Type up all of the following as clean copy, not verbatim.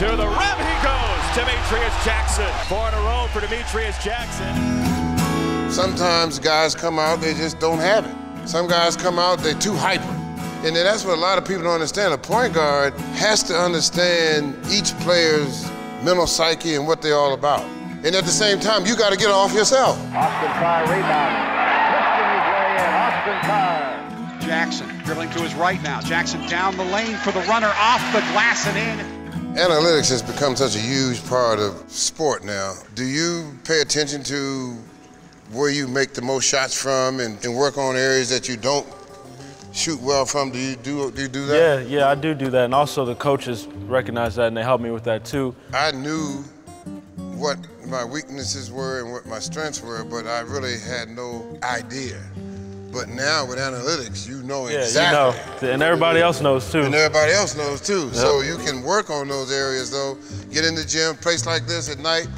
To the rim he goes. Demetrius Jackson. 4 in a row for Demetrius Jackson. Sometimes guys come out, they just don't have it. Some guys come out, they're too hyper. And that's what a lot of people don't understand. A point guard has to understand each player's mental psyche and what they're all about. And at the same time, you got to get off yourself. Austin Carr rebounding. Twisting his way in. Austin Carr. Jackson dribbling to his right now. Jackson down the lane for the runner, off the glass and in. Analytics has become such a huge part of sport now. Do you pay attention to where you make the most shots from and work on areas that you don't shoot well from? Do you do that? Yeah, I do that. And also the coaches recognize that and they help me with that too. I knew what my weaknesses were and what my strengths were, but I really had no idea. But now with analytics, you know exactly. You know, and everybody else knows too. And everybody else knows too. Yep. So you can work on those areas though. Get in the gym, place like this at night,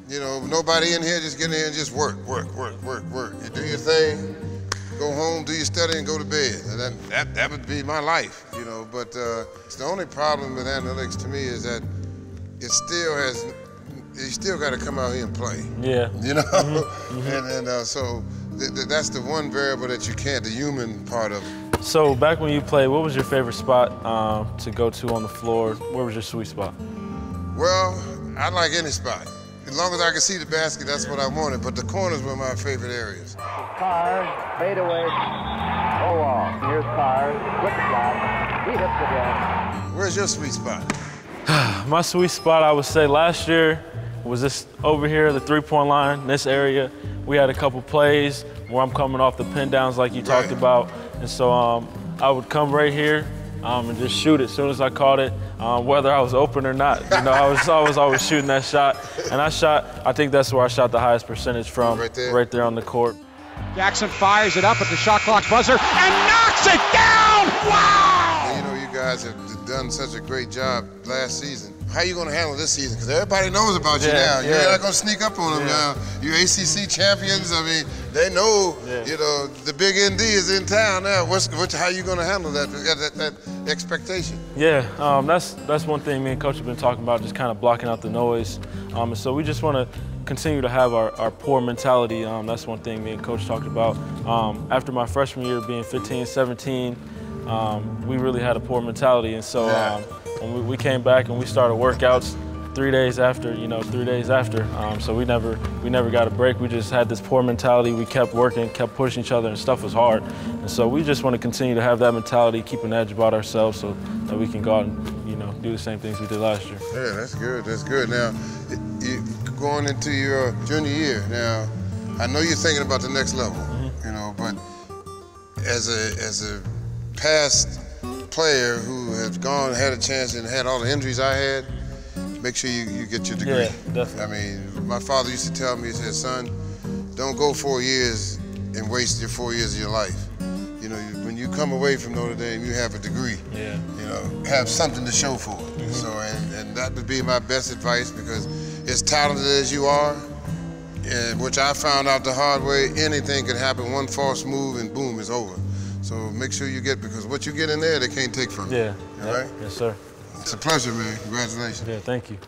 you know, nobody in here, just get in here and just work. You do your thing, go home, do your study, and go to bed. And that would be my life, you know. But it's the only problem with analytics to me is that it still has, you still got to come out here and play. Yeah. You know? And so that's the one variable that you can't, the human part of it. So back when you played, what was your favorite spot to go to on the floor? Where was your sweet spot? Well, I like any spot. As long as I can see the basket, that's what I wanted. But the corners were my favorite areas. Carr, fade away, go off. Here's Carr, quick shot. He hits again. Where's your sweet spot? My sweet spot, I would say last year was this over here, the three-point line, this area. We had a couple plays where I'm coming off the pin downs like you talked about. And so I would come right here and just shoot it as soon as I caught it, whether I was open or not. You know, I was always shooting that shot. And I think that's where I shot the highest percentage from, right there on the court. Jackson fires it up at the shot clock buzzer and knocks it down! Wow! You know, you guys have done such a great job last season. How are you going to handle this season? Because everybody knows about you now. You're not going to sneak up on them now. You're ACC champions. I mean, they know, you know, the big ND is in town now. How are you going to handle that expectation? Yeah, that's one thing me and Coach have been talking about, just kind of blocking out the noise. And so we just want to continue to have our poor mentality. That's one thing me and Coach talked about. After my freshman year being 15, 17, we really had a poor mentality. And so when we came back and we started workouts 3 days after, so we never got a break. We just had this poor mentality. We kept working, kept pushing each other, and stuff was hard. And so we just want to continue to have that mentality, keep an edge about ourselves so that we can go out and, you know, do the same things we did last year. Yeah, that's good, that's good. Now, going into your junior year, now, I know you're thinking about the next level, you know, but as a past player who has had a chance and had all the injuries I had, make sure you get your degree. Yeah, definitely. I mean, my father used to tell me, he said, son, don't go 4 years and waste your 4 years of your life. You know, when you come away from Notre Dame, you have a degree. Yeah. You know, have something to show for it. So, and that would be my best advice, because as talented as you are, and which I found out the hard way, anything can happen. One false move and boom, it's over. So make sure you get, because what you get in there, they can't take from you. Yeah. All right? Yes, sir. It's a pleasure, man. Congratulations. Yeah, thank you.